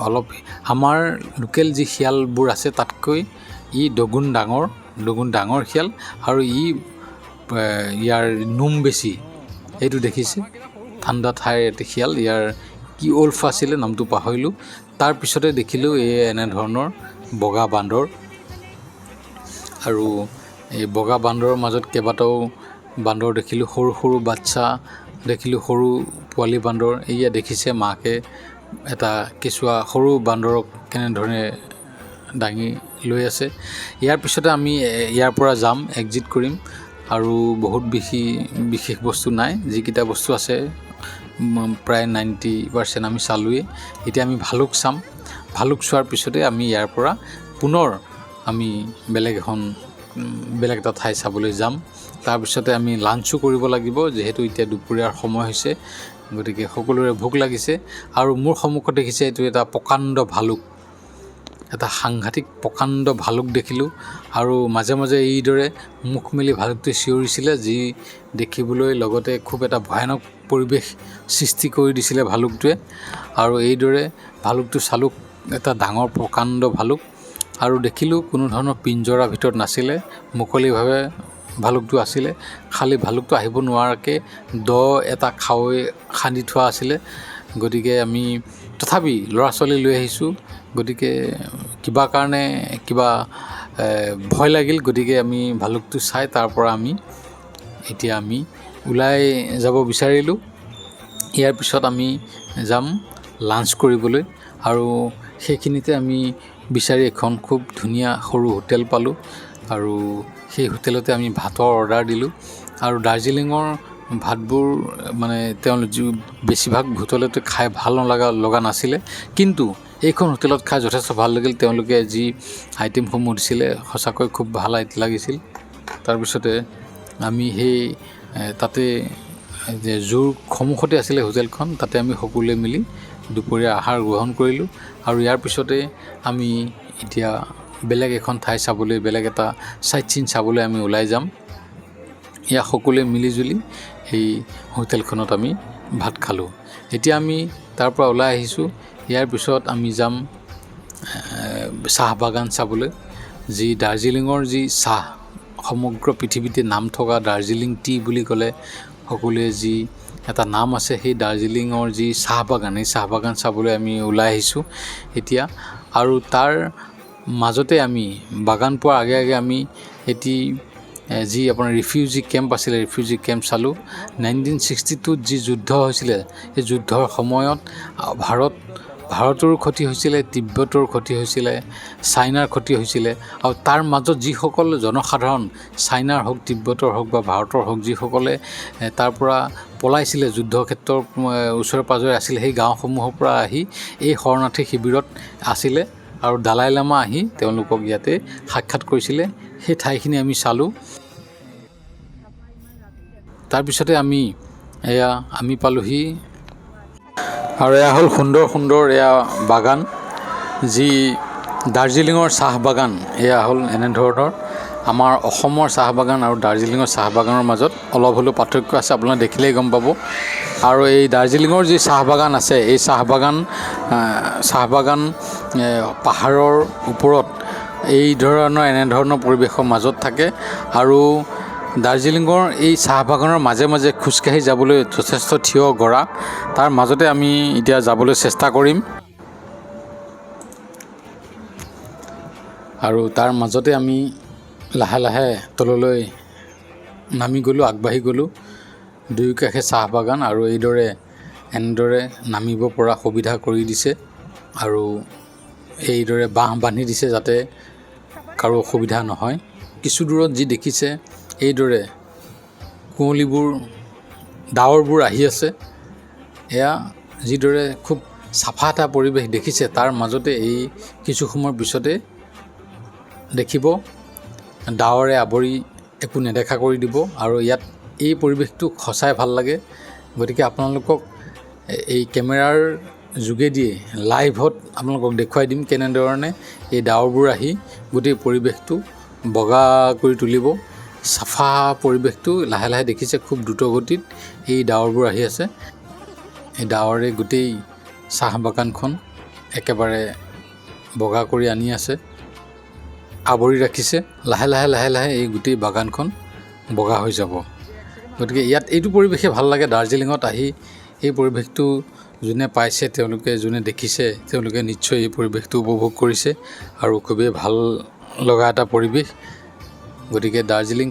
অলপ আমাৰ লোকেল যি শিয়ালবোৰ আছে তাতকৈ ই দুগুণ ডাঙৰ শিয়াল, আৰু ইয়াৰ নোম বেছি। এইটো দেখিছে, ঠাণ্ডা ঠাইৰ এটি শিয়াল। ইয়াৰ কি ওল্ফ আছিলে নামটো পাহৰিলোঁ। তাৰপিছতে দেখিলোঁ এনেধৰণৰ বগা বান্দৰ, আৰু এই বগা বান্দৰৰ মাজত কেইবাটাও বান্দৰ দেখিলোঁ, সৰু সৰু বাচ্চা দেখিলোঁ, সৰু পোৱালি বান্দৰ। এয়া দেখিছে মাকে এটা কেঁচুৱা সৰু বান্দৰক কেনেধৰণে দাঙি লৈ আছে। ইয়াৰ পিছতে আমি ইয়াৰ পৰা যাম, এক্সিট কৰিম, আৰু বহুত বিশেষ বস্তু নাই। যিকেইটা বস্তু আছে প্ৰায় 90% আমি চালোৱেই। এতিয়া আমি ভালুক চাম। ভালুক চোৱাৰ পিছতে আমি ইয়াৰ পৰা পুনৰ আমি বেলেগ এটা ঠাই চাবলৈ যাম। তাৰপিছতে আমি লাঞ্চো কৰিব লাগিব, যিহেতু এতিয়া দুপৰীয়াৰ সময় হৈছে, গতিকে সকলোৰে ভোক লাগিছে। আৰু মোৰ সন্মুখত দেখিছে এইটো এটা প্ৰকাণ্ড ভালুক, এটা সাংঘাতিক প্ৰকাণ্ড ভালুক দেখিলোঁ। আৰু মাজে মাজে এইদৰে মুখ মেলি ভালুকটোৱে চিঞৰিছিলে, যি দেখিবলৈ লগতে খুব এটা ভয়ানক পৰিৱেশ সৃষ্টি কৰি দিছিলে ভালুকটোৱে। আৰু এইদৰে ভালুকটো চালোঁ, এটা ডাঙৰ প্ৰকাণ্ড ভালুক। আৰু দেখিলোঁ কোনো ধৰণৰ পিঞ্জৰাৰ ভিতৰত নাছিলে, মুকলিভাৱে ভালুকটো আছিলে। খালি ভালুকটো আহিব নোৱাৰাকৈ এটা খাৱৈ খান্দি থোৱা আছিলে। গতিকে আমি তথাপি ল'ৰা ছোৱালী লৈ আহিছোঁ, গতিকে কিবা ভয় লাগিল। গতিকে আমি ভালুকটো চাই তাৰ পৰা এতিয়া আমি ওলাই যাব বিচাৰিলোঁ। ইয়াৰ পিছত আমি যাম লাঞ্চ কৰিবলৈ, আৰু সেইখিনিতে আমি বিচাৰি এখন খুব ধুনীয়া সৰু হোটেল পালোঁ, আৰু সেই হোটেলতে আমি ভাতৰ অৰ্ডাৰ দিলোঁ। আৰু দাৰ্জিলিঙৰ ভাতবোৰ মানে বেছিভাগ হোটেলতে খাই ভাল লগা নাছিলে, কিন্তু এইখন হোটেলত খাই যথেষ্ট ভাল লাগিল। তেওঁলোকে যি আইটেমসমূহ দিছিলে সঁচাকৈ খুব ভাল লাগিছিল। তাৰপিছতে আমি তাতে জুৰ সন্মুখতে আছিলে হোটেলখন, তাতে আমি সকলোৱে মিলি দুপৰীয়া আহাৰ গ্ৰহণ কৰিলোঁ। আৰু ইয়াৰ পিছতে আমি এতিয়া বেলেগ এখন ঠাই চাবলৈ, বেলেগ এটা চাইট চিন চাবলৈ আমি ওলাই যাম। ইয়াক সকলোৱে মিলিজুলি সেই হোটেলখনত আমি ভাত খালোঁ। এতিয়া আমি তাৰ পৰা ওলাই আহিছোঁ। ইয়াৰ পিছত আমি যাম চাহ বাগান চাবলৈ, যি দাৰ্জিলিঙৰ যি চাহ, সমগ্ৰ পৃথিৱীতে নাম থকা দাৰ্জিলিং টি বুলি ক'লে সকলোৱে যি এটা নাম আছে, সেই দাৰ্জিলিঙৰ যি চাহ বাগান, এই চাহ বাগান চাবলৈ আমি ওলাই আহিছোঁ এতিয়া। আৰু তাৰ মাজতে আমি বাগান পোৱাৰ আগে আগে আমি যি আপোনাৰ ৰিফিউজি কেম্প আছিলে, ৰিফিউজি কেম্প চালোঁ। 1962 যি যুদ্ধ হৈছিলে, সেই যুদ্ধৰ সময়ত ভাৰতৰো ক্ষতি হৈছিলে, তিব্বতৰ ক্ষতি হৈছিলে, চাইনাৰ ক্ষতি হৈছিলে। আৰু তাৰ মাজত যিসকল জনসাধাৰণ, চাইনাৰ হওক, তিব্বতৰ হওক বা ভাৰতৰ হওক, যিসকলে তাৰ পৰা পলাইছিলে, যুদ্ধক্ষেত্ৰৰ ওচৰে পাঁজৰে আছিলে, সেই গাঁওসমূহৰ পৰা আহি এই শৰণাৰ্থী শিবিৰত আছিলে, আৰু দালাই লামা আহি তেওঁলোকক ইয়াতে সাক্ষাৎ কৰিছিলে। সেই ঠাইখিনি আমি চালোঁ। তাৰপিছতে আমি পালোঁহি, আৰু এয়া হ'ল সুন্দৰ এয়া বাগান, যি দাৰ্জিলিঙৰ চাহ বাগান। এয়া হ'ল এনেধৰণৰ। আমাৰ অসমৰ চাহ বাগান আৰু দাৰ্জিলিঙৰ চাহ বাগানৰ মাজত অলপ হ'লেও পাৰ্থক্য আছে, আপোনালোকে দেখিলেই গম পাব। আৰু এই দাৰ্জিলিঙৰ যি চাহ বাগান আছে, এই চাহ বাগান পাহাৰৰ ওপৰত এনেধৰণৰ পৰিৱেশৰ মাজত থাকে। আৰু দাৰ্জিলিঙৰ এই চাহ বাগানৰ মাজে মাজে খোজকাঢ়ি যাবলৈ যথেষ্ট থিয় গৰা, তাৰ মাজতে আমি এতিয়া যাবলৈ চেষ্টা কৰিম। আৰু তাৰ মাজতে আমি লাহে লাহে তললৈ নামি গ'লোঁ, আগবাঢ়ি গ'লোঁ। দুয়োকাষে চাহ বাগান, আৰু এনেদৰে নামিব পৰা সুবিধা কৰি দিছে, আৰু এইদৰে বাঁহ বান্ধি দিছে যাতে কাৰো অসুবিধা নহয়। কিছু দূৰত যি দেখিছে, এইদৰে ডাৱৰবোৰ আহি আছে। এয়া যিদৰে খুব চাফা এটা পৰিৱেশ দেখিছে, তাৰ মাজতে এই কিছু সময়ৰ পিছতে দেখিব ডাৱৰে আৱৰি একো নেদেখা কৰি দিব, আৰু ইয়াত এই পৰিৱেশটো সঁচাই ভাল লাগে। গতিকে আপোনালোকক এই কেমেৰাৰ যোগেদিয়ে লাইভত আপোনালোকক দেখুৱাই দিম কেনেধৰণে এই ডাৱৰবোৰ আহি গোটেই পৰিৱেশটো বগা কৰি তুলিব। চাফা পৰিৱেশটো লাহে লাহে দেখিছে খুব দ্ৰুত গতিত এই ডাৱৰবোৰ আহি আছে। এই ডাৱৰে গোটেই চাহ বাগানখন একেবাৰে বগা কৰি আনি আছে, আৱৰি ৰাখিছে। লাহে লাহে লাহে লাহে এই গোটেই বাগানখন বগা হৈ যাব। গতিকে ইয়াত এইটো পৰিৱেশে ভাল লাগে। দাৰ্জিলিঙত আহি এই পৰিৱেশটো যোনে পাইছে, যোনে দেখিছে, তেওঁলোকে নিশ্চয় এই পৰিৱেশটো উপভোগ কৰিছে আৰু খুবেই ভাল লগা এটা পৰিৱেশ। গতিকে দাৰ্জিলিং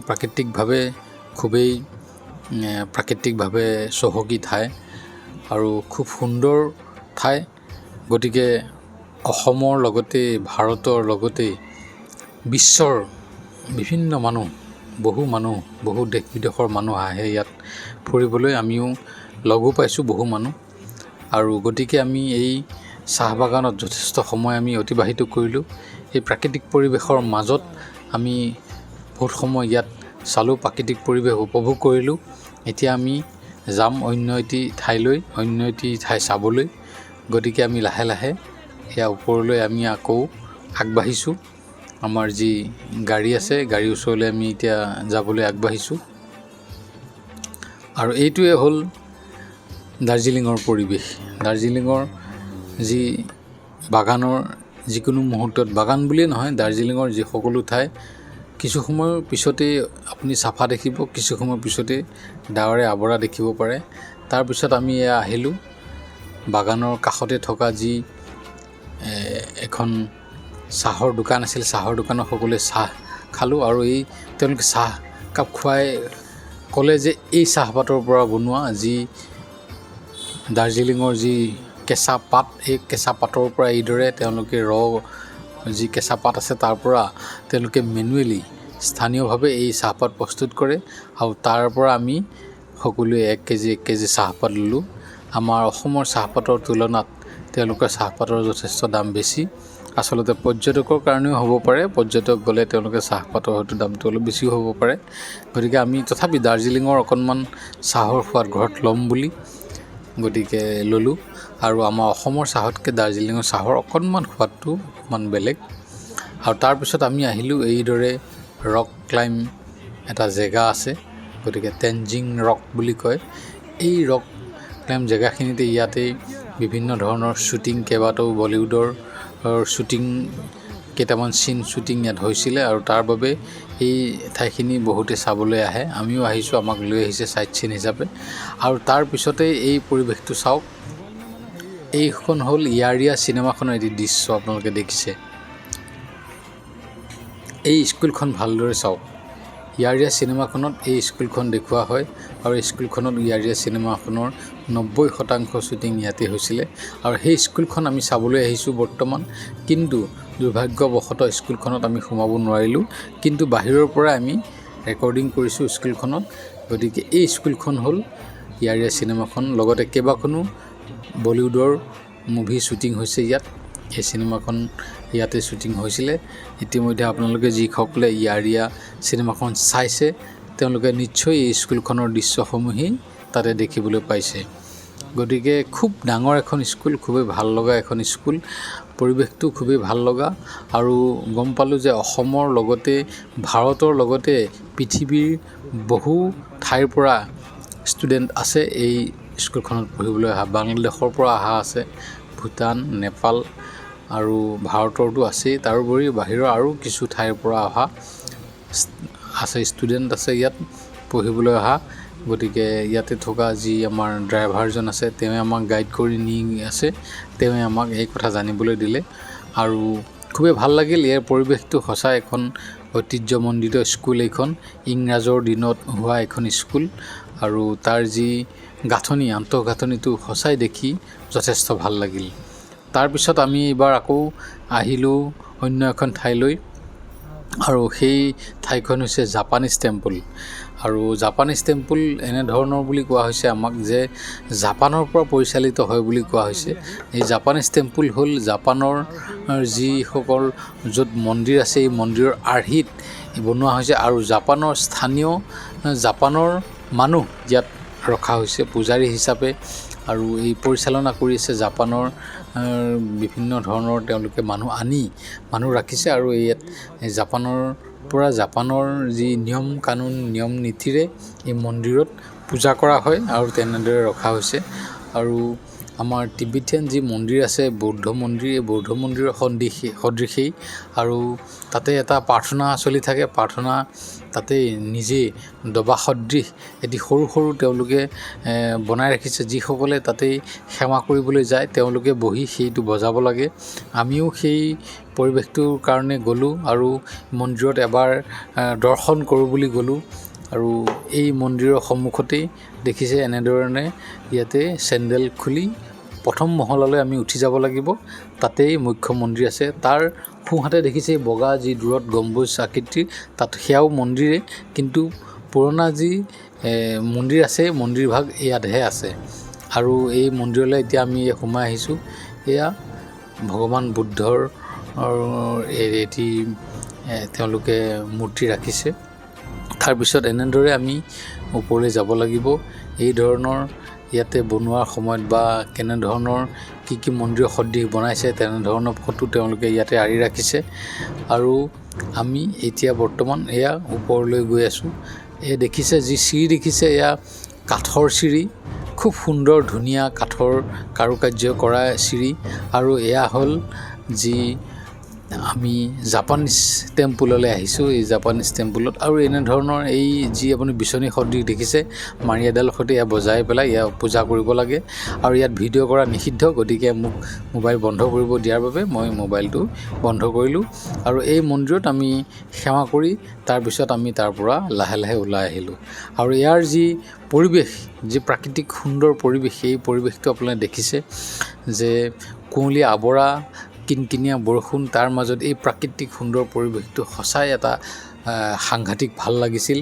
প্ৰাকৃতিকভাৱে চহকী ঠাই আৰু খুব সুন্দৰ ঠাই। গতিকে অসমৰ লগতে ভাৰতৰ লগতে বিশ্বৰ বিভিন্ন বহু দেশ বিদেশৰ মানুহ আহে ইয়াত ফুৰিবলৈ। আমিও লগো পাইছোঁ বহু মানুহ। আৰু গতিকে আমি এই চাহ বাগানত যথেষ্ট সময় আমি অতিবাহিত কৰিলোঁ। এই প্ৰাকৃতিক পৰিৱেশৰ মাজত আমি বহুত সময় ইয়াত চালোঁ, প্ৰাকৃতিক পৰিৱেশ উপভোগ কৰিলোঁ। এতিয়া আমি যাম অন্য এটি ঠাই চাবলৈ। গতিকে আমি লাহে লাহে ইয়াৰ ওপৰলৈ আমি আকৌ আগবাঢ়িছোঁ। আমাৰ যি গাড়ী আছে, গাড়ীৰ ওচৰলৈ আমি এতিয়া যাবলৈ আগবাঢ়িছোঁ। আৰু এইটোৱে হ'ল দাৰ্জিলিঙৰ পৰিৱেশ। দাৰ্জিলিঙৰ যি বাগানৰ যিকোনো মুহূৰ্তত, বাগান বুলিয়েই নহয়, দাৰ্জিলিঙৰ যি সকলো ঠাই কিছু সময়ৰ পিছতেই আপুনি চাফা দেখিব, কিছু সময়ৰ পিছতেই ডাৱৰে আৱৰা দেখিব পাৰে। তাৰপিছত আমি এয়া আহিলোঁ বাগানৰ কাষতে থকা যি এখন চাহৰ দোকান আছিল। চাহৰ দোকানত সকলোৱে চাহ খালোঁ আৰু তেওঁলোকে চাহ কাপ খুৱাই ক'লে যে এই চাহপাতৰ পৰা বনোৱা যি দাৰ্জিলিঙৰ যি কেঁচা পাত, এই কেঁচা পাতৰ পৰা এইদৰে তেওঁলোকে যি কেঁচা পাত আছে তাৰ পৰা তেওঁলোকে মেনুৱেলি স্থানীয়ভাৱে এই চাহপাত প্ৰস্তুত কৰে আৰু তাৰ পৰা আমি সকলোৱে 1 কেজি চাহপাত ল'লোঁ। আমাৰ অসমৰ চাহপাতৰ তুলনাত তেওঁলোকৰ চাহপাতৰ যথেষ্ট দাম বেছি। আচলতে পৰ্যটকৰ কাৰণেও হ'ব পাৰে, পৰ্যটক গ'লে তেওঁলোকে চাহপাতৰ হয়তো দামটো অলপ বেছিও হ'ব পাৰে। গতিকে আমি তথাপি দাৰ্জিলিঙৰ অকণমান চাহৰ সোৱাদ ঘৰত ল'ম বুলি গতিকে ল'লোঁ। আৰু আমাৰ অসমৰ চাহতকৈ দাৰ্জিলিঙৰ চাহৰ অকণমান সোৱাদটো অকণমান বেলেগ। আৰু তাৰপিছত আমি আহিলোঁ এইদৰে ৰক ক্লাইম্ব এটা জেগা আছে, গতিকে তেনজিং ৰক বুলি কয়। এই ৰক ক্লাইম্ব জেগাখিনিতে ইয়াতে বিভিন্ন ধৰণৰ শ্বুটিং, কেইবাটাও বলিউডৰ শ্বুটিং, কেইটামান চিন শ্বুটিং ইয়াত হৈছিলে আৰু তাৰ বাবে এই ঠাইখিনি বহুতে চাবলৈ আহে। আমিও আহিছোঁ, আমাক লৈ আহিছে চাইট চিন হিচাপে। আৰু তাৰপিছতে এই পৰিৱেশটো চাওক। এইখন হ'ল ইয়াৰিয়া চিনেমাখনৰ এটি দৃশ্য আপোনালোকে দেখিছে। এই স্কুলখন ভালদৰে চাওক। ইয়াৰিয়া চিনেমাখনত এই স্কুলখন দেখুওৱা হয় আৰু স্কুলখনত ইয়াৰিয়া চিনেমাখনৰ 90% শ্বুটিং ইয়াতে হৈছিলে। আৰু সেই স্কুলখন আমি চাবলৈ আহিছোঁ বৰ্তমান, কিন্তু দুৰ্ভাগ্যবশতঃ স্কুলখনত আমি সোমাব নোৱাৰিলোঁ, কিন্তু বাহিৰৰ পৰা আমি ৰেকৰ্ডিং কৰিছোঁ স্কুলখনত। গতিকে এই স্কুলখন হ'ল ইয়াৰিয়া চিনেমাখন। লগতে কেইবাখনো বলিউডৰ মুভি শ্বুটিং হৈছে ইয়াত। এই চিনেমাখন ইয়াতে শ্বুটিং হৈছিলে। ইতিমধ্যে আপোনালোকে যিসকলে ইয়াৰিয়া চিনেমাখন চাইছে তেওঁলোকে নিশ্চয় এই স্কুলখনৰ দৃশ্যসমূহেই তাতে দেখিবলৈ পাইছে। গতিকে খুব ডাঙৰ এখন স্কুল, খুবেই ভাল লগা এখন স্কুল, পৰিৱেশটো খুবেই ভাল লগা। আৰু গম পালোঁ যে অসমৰ লগতে ভাৰতৰ লগতে পৃথিৱীৰ বহু ঠাইৰ পৰা ষ্টুডেণ্ট আছে এই স্কুলখনত পঢ়িবলৈ অহা। বাংলাদেশৰ পৰা অহা আছে, ভূটান, নেপাল আৰু ভাৰতৰতো আছেই। তাৰোপৰি বাহিৰৰ আৰু কিছু ঠাইৰ পৰা অহা আছে, ষ্টুডেণ্ট আছে ইয়াত পঢ়িবলৈ অহা। গতিকে ইয়াতে থকা যি আমাৰ ড্ৰাইভাৰজন আছে তেওঁৱে আমাক গাইড কৰি নি আছে, তেওঁৱে আমাক এই কথা জানিবলৈ দিলে আৰু খুবেই ভাল লাগিল। ইয়াৰ পৰিৱেশটো সঁচা এখন ঐতিহ্যমণ্ডিত স্কুল। এইখন ইংৰাজৰ দিনত হোৱা এখন স্কুল আৰু তাৰ যি গাঁথনি, আন্তঃগাঁথনিটো সঁচাই দেখি যথেষ্ট ভাল লাগিল। তাৰপিছত আমি এইবাৰ আকৌ আহিলোঁ অন্য এখন ঠাইলৈ আৰু সেই ঠাইখন হৈছে জাপানীজ টেম্পল। আৰু জাপানীজ টেম্পল এনেধৰণৰ বুলি কোৱা হৈছে আমাক যে জাপানৰ পৰা পৰিচালিত হয় বুলি কোৱা হৈছে। এই জাপানীজ টেম্পল হ'ল জাপানৰ যিসকল য'ত মন্দিৰ আছে এই মন্দিৰৰ আৰ্হিত বনোৱা হৈছে আৰু জাপানৰ মানুহ ইয়াত ৰখা হৈছে পূজাৰী হিচাপে, আৰু এই পৰিচালনা কৰি আছে জাপানৰ বিভিন্ন ধৰণৰ তেওঁলোকে মানুহ ৰাখিছে। আৰু ইয়াত জাপানৰ যি নিয়ম কানুন নিয়ম নীতিৰে এই মন্দিৰত পূজা কৰা হয় আৰু তেনেদৰে ৰখা হৈছে। আৰু আমাৰ তিব্বেতীয়ান যি মন্দিৰ আছে বৌদ্ধ মন্দিৰ, এই বৌদ্ধ মন্দিৰৰ সদৃশেই, আৰু তাতে এটা প্ৰাৰ্থনা চলি থাকে। প্ৰাৰ্থনা তাতে নিজে দবা সদৃশ এটি সৰু সৰু তেওঁলোকে বনাই ৰাখিছে। যিসকলে তাতেই সেৱা কৰিবলৈ যায় তেওঁলোকে বহি সেইটো বজাব লাগে। আমিও সেই পৰিৱেশটোৰ কাৰণে গ'লোঁ আৰু মন্দিৰত এবাৰ দৰ্শন কৰোঁ বুলি গ'লোঁ। আৰু এই মন্দিৰৰ সন্মুখতেই দেখিছে এনেধৰণে ইয়াতে চেণ্ডেল খুলি প্ৰথম মহলালৈ আমি উঠি যাব লাগিব। তাতেই মুখ্য মন্দিৰ আছে। তাৰ সোঁহাতে দেখিছে বগা যি দূৰত গম্বুজ আকৃতিৰ, তাত সেয়াও মন্দিৰে, কিন্তু পুৰণা যি মন্দিৰ আছে মন্দিৰ ভাগ ইয়াতহে আছে। আৰু এই মন্দিৰলৈ এতিয়া আমি সোমাই আহিছোঁ। এয়া ভগৱান বুদ্ধৰ এটি তেওঁলোকে মূৰ্তি ৰাখিছে। তাৰপিছত এনেদৰে আমি ওপৰলৈ যাব লাগিব। এই ধৰণৰ ইয়াতে বনোৱাৰ সময়ত বা কেনেধৰণৰ কি মন্দিৰ সদৃশ বনাইছে তেনেধৰণৰ ফটো তেওঁলোকে ইয়াতে আঁৰি ৰাখিছে। আৰু আমি এতিয়া বৰ্তমান এয়া ওপৰলৈ গৈ আছোঁ। এই দেখিছে যি চিৰি দেখিছে, এয়া কাঠৰ চিৰি, খুব সুন্দৰ ধুনীয়া কাঠৰ কাৰুকাৰ্য কৰা চিৰি। আৰু এয়া হ'ল যি আমি জাপানিজ টেম্পুললৈ আহিছোঁ। এই জাপানিজ টেম্পুলত আৰু এনেধৰণৰ এই যি আপুনি বিচনী সদৃশ দেখিছে মাৰিয়াডাল সৈতে এয়া বজাই পেলাই ইয়াত পূজা কৰিব লাগে। আৰু ইয়াত ভিডিঅ' কৰা নিষিদ্ধ, গতিকে মোক মোবাইল বন্ধ কৰিব দিয়াৰ বাবে মই মোবাইলটো বন্ধ কৰিলোঁ। আৰু এই মন্দিৰত আমি সেৱা কৰি তাৰপিছত আমি তাৰ পৰা লাহে লাহে ওলাই আহিলোঁ। আৰু ইয়াৰ যি পৰিৱেশ, যি প্ৰাকৃতিক সুন্দৰ পৰিৱেশ, সেই পৰিৱেশটো আপোনালোকে দেখিছে যে কুঁৱলী আৱৰা কিনকিনীয়া বৰষুণ, তাৰ মাজত এই প্ৰাকৃতিক সুন্দৰ পৰিৱেশটো সঁচাই এটা সাংঘাতিক ভাল লাগিছিল।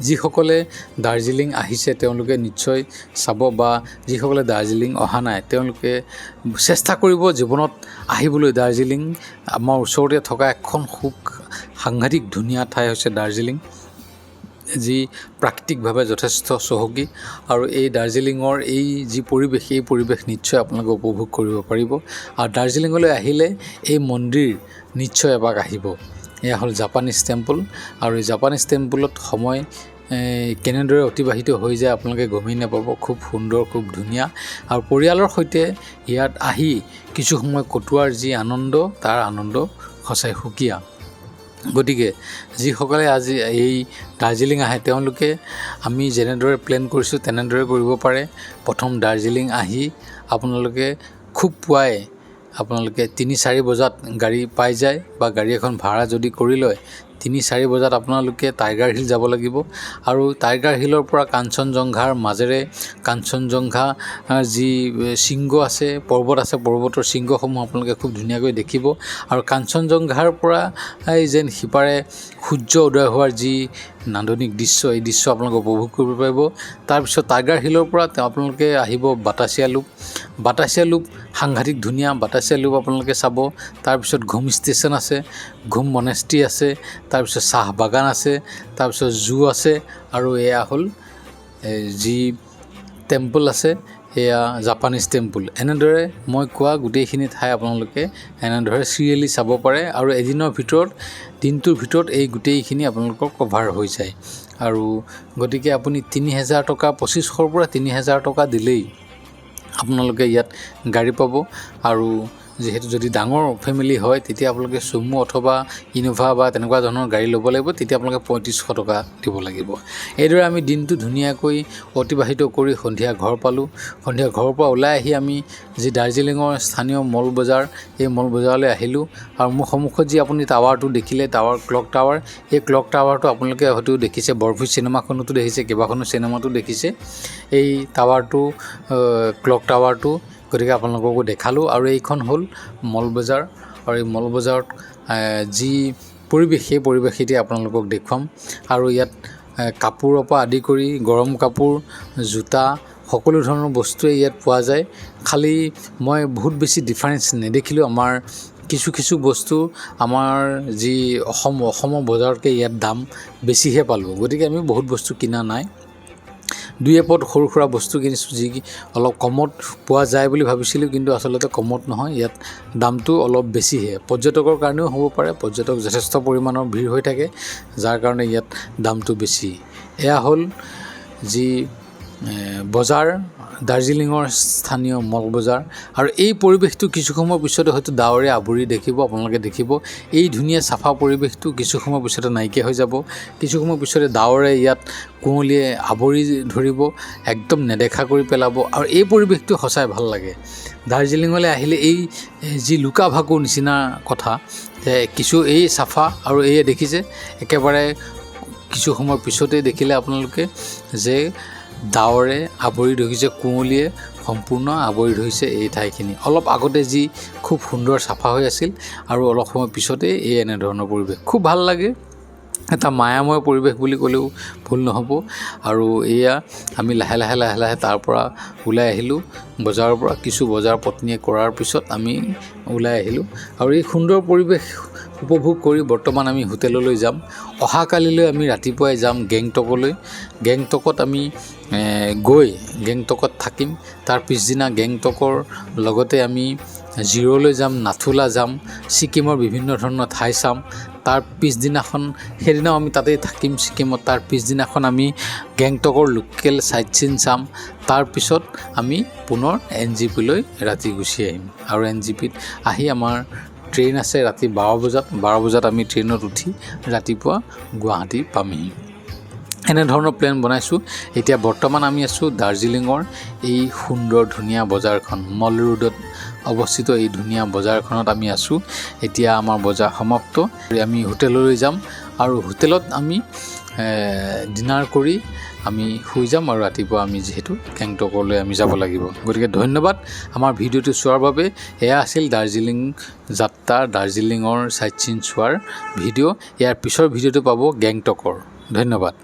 যিসকলে দাৰ্জিলিং আহিছে তেওঁলোকে নিশ্চয় চাব, বা যিসকলে দাৰ্জিলিং অহা নাই তেওঁলোকে চেষ্টা কৰিব জীৱনত আহিবলৈ। দাৰ্জিলিং আমাৰ ওচৰতে থকা এখন খুব সাংঘাতিক ধুনীয়া ঠাই হৈছে দাৰ্জিলিং, যি প্ৰাকৃতিকভাৱে যথেষ্ট চহকী। আৰু এই দাৰ্জিলিঙৰ এই যি পৰিৱেশ, এই পৰিৱেশ নিশ্চয় আপোনালোকে উপভোগ কৰিব পাৰিব। আৰু দাৰ্জিলিঙলৈ আহিলে এই মন্দিৰ নিশ্চয় এপাক আহিব। এয়া হ'ল জাপানিজ টেম্পুল। আৰু এই জাপানিজ টেম্পুলত সময় কেনেদৰে অতিবাহিত হৈ যায় আপোনালোকে গমেই নাপাব। খুব সুন্দৰ, খুব ধুনীয়া। আৰু পৰিয়ালৰ সৈতে ইয়াত আহি কিছু সময় কটোৱাৰ যি আনন্দ, তাৰ আনন্দ সঁচাই সুকীয়া। গতিকে যিসকলে আজি এই দাৰ্জিলিং আহে তেওঁলোকে আমি যেনেদৰে প্লেন কৰিছোঁ তেনেদৰে কৰিব পাৰে। প্ৰথম দাৰ্জিলিং আহি আপোনালোকে খুব পুৱাই আপোনালোকে 3-4 বজাত গাড়ী পাই যায়, বা গাড়ী এখন ভাড়া যদি কৰি লয় 3-4 বজাত আপোনালোকে টাইগাৰ হিল যাব লাগিব। আৰু টাইগাৰ হিলৰ পৰা কাঞ্চনজংঘাৰ মাজেৰে কাঞ্চনজংঘা যি শৃংগ আছে, পৰ্বত আছে, পৰ্বতৰ শৃংগসমূহ আপোনালোকে খুব ধুনীয়াকৈ দেখিব। আৰু কাঞ্চনজংঘাৰ পৰা যেন সিপাৰে সূৰ্য উদয় হোৱাৰ যি নান্দনিক দৃশ্য, এই দৃশ্য আপোনালোকে উপভোগ কৰিব পাৰিব। তাৰপিছত টাইগাৰ হিলৰ পৰা আপোনালোকে আহিব বাটাচিয়া লুপ সাংঘাতিক ধুনীয়া। বাটাচিয়া লুপ আপোনালোকে চাব। তাৰপিছত ঘুম ষ্টেচন আছে, ঘুম মনেষ্ট্ৰী আছে, তাৰপিছত চাহ বাগান আছে, তাৰপিছত জু আছে। আৰু এয়া হ'ল যি টেম্পল আছে, এয়া জাপানিজ টেম্পুল। এনেদৰে মই কোৱা গোটেইখিনি ঠাই আপোনালোকে এনেদৰে চিৰিয়েলি চাব পাৰে। আৰু দিনটোৰ ভিতৰত এই গোটেইখিনি আপোনালোকৰ কভাৰ হৈ যায়। আৰু গতিকে আপুনি 3000 টকা, 2500ৰ পৰা 3000 টকা দিলেই আপোনালোকে ইয়াত গাড়ী পাব। আৰু যিহেতু যদি ডাঙৰ ফেমিলি হয় তেতিয়া আপোনালোকে চুমু অথবা ইন'ভা বা তেনেকুৱা ধৰণৰ গাড়ী ল'ব লাগিব, তেতিয়া আপোনালোকে 3500 টকা দিব লাগিব। এইদৰে আমি দিনটো ধুনীয়াকৈ অতিবাহিত কৰি সন্ধিয়া ঘৰ পালোঁ। সন্ধিয়া ঘৰৰ পৰা ওলাই আহি আমি যি দাৰ্জিলিঙৰ স্থানীয় মল বজাৰ, এই মল বজাৰলৈ আহিলোঁ। আৰু মোৰ সন্মুখত যি আপুনি টাৱাৰটো দেখিলে, ক্লক টাৱাৰ, এই ক্লক টাৱাৰটো আপোনালোকে হয়তো দেখিছে, বৰফি চিনেমাখনতো দেখিছে, কেইবাখনো চিনেমাতো দেখিছে এই টাৱাৰটো, ক্লক টাৱাৰটো। গতিকে আপোনালোককো দেখালোঁ। আৰু এইখন হ'ল মল বজাৰ। আৰু এই মল বজাৰত যি পৰিৱেশ, সেই পৰিৱেশ এতিয়া আপোনালোকক দেখুৱাম। আৰু ইয়াত কাপোৰৰ পৰা আদি কৰি গৰম কাপোৰ, জোতা, সকলো ধৰণৰ বস্তুৱে ইয়াত পোৱা যায়। খালি মই বহুত বেছি ডিফাৰেঞ্চ নেদেখিলোঁ। আমাৰ কিছু বস্তু আমাৰ যি অসমৰ বজাৰতকৈ ইয়াত দাম বেছিহে পালোঁ। গতিকে আমি বহুত বস্তু কিনা নাই। দুই এপদ সৰু সুৰা বস্তু কিনিছোঁ যি অলপ কমত পোৱা যায় বুলি ভাবিছিলোঁ, কিন্তু আচলতে কমত নহয়, ইয়াত দামটো অলপ বেছিহে। পৰ্যটকৰ কাৰণেও হ'ব পাৰে, পৰ্যটক যথেষ্ট পৰিমাণৰ ভিৰ হৈ থাকে, যাৰ কাৰণে ইয়াত দামটো বেছি। এয়া হ'ল যি বজাৰ, দাৰ্জিলিঙৰ স্থানীয় মল বজাৰ। আৰু এই পৰিৱেশটো কিছু সময়ৰ পিছতে হয়তো ডাৱৰে আৱৰি দেখিব, আপোনালোকে দেখিব এই ধুনীয়া চাফা পৰিৱেশটো কিছু সময়ৰ পিছতে নাইকিয়া হৈ যাব। কিছু সময়ৰ পিছতে ডাৱৰে ইয়াত কুঁৱলীয়ে আৱৰি ধৰিব, একদম নেদেখা কৰি পেলাব। আৰু এই পৰিৱেশটো সঁচাই ভাল লাগে। দাৰ্জিলিঙলৈ আহিলে এই যি লুকা ভাকুৰ নিচিনা কথা, যে কিছু এই চাফা আৰু এই দেখিছে একেবাৰে কিছু সময়ৰ পিছতেই দেখিলে আপোনালোকে যে ডাৱৰে আৱৰি ধৰিছে, কুঁৱলীয়ে সম্পূৰ্ণ আৱৰি ধৰিছে এই ঠাইখিনি। অলপ আগতে যি খুব সুন্দৰ চাফা হৈ আছিল আৰু অলপ সময় পিছতেই এই এনেধৰণৰ পৰিৱেশ খুব ভাল লাগে। এটা মায়াময় পৰিৱেশ বুলি ক'লেও ভুল নহ'ব। আৰু এয়া আমি লাহে লাহে তাৰ পৰা ওলাই আহিলোঁ বজাৰৰ পৰা। কিছু বজাৰ পত্নীয়ে কৰাৰ পিছত আমি ওলাই আহিলোঁ আৰু এই সুন্দৰ পৰিৱেশ উপভোগ কৰি বৰ্তমান আমি হোটেললৈ যাম। অহাকালিলৈ আমি ৰাতিপুৱাই যাম গেংটকলৈ। গেংটকত আমি গৈ গেংটকত থাকিম। তাৰ পিছদিনা গেংটকৰ লগতে আমি জিৰ'লৈ যাম, নাথুলা যাম, ছিকিমৰ বিভিন্ন ধৰণৰ ঠাই চাম। তাৰ পিছদিনাখন, সেইদিনাও আমি তাতেই থাকিম ছিকিমত। তাৰ পিছদিনাখন আমি গেংটকৰ লোকেল চাইট চিন চাম। তাৰপিছত আমি পুনৰ NGPলৈ ৰাতি গুচি আহিম। আৰু NGPত আহি আমাৰ ট্ৰেইন আছে ৰাতি 12 বজাত আমি ট্ৰেইনত উঠি ৰাতিপুৱা গুৱাহাটী পামহি। এনেধৰণৰ প্লেন বনাইছোঁ। এতিয়া বৰ্তমান আমি আছোঁ দাৰ্জিলিঙৰ এই সুন্দৰ ধুনীয়া বজাৰখন, মল ৰোডত অৱস্থিত এই ধুনীয়া বজাৰখনত আমি আছোঁ। এতিয়া আমাৰ বজাৰ সমাপ্ত। আমি হোটেললৈ যাম আৰু হোটেলত আমি ডিনাৰ কৰি আমি শুই যাম। আৰু ৰাতিপুৱা আমি যিহেতু গেংটকলৈ আমি যাব লাগিব। গতিকে ধন্যবাদ আমাৰ ভিডিঅ'টো চোৱাৰ বাবে। এয়া আছিল দাৰ্জিলিং যাত্ৰা, দাৰ্জিলিঙৰ চাইট চিন চোৱাৰ ভিডিঅ'। ইয়াৰ পিছৰ ভিডিঅ'টো পাব গেংটকৰ। ধন্যবাদ।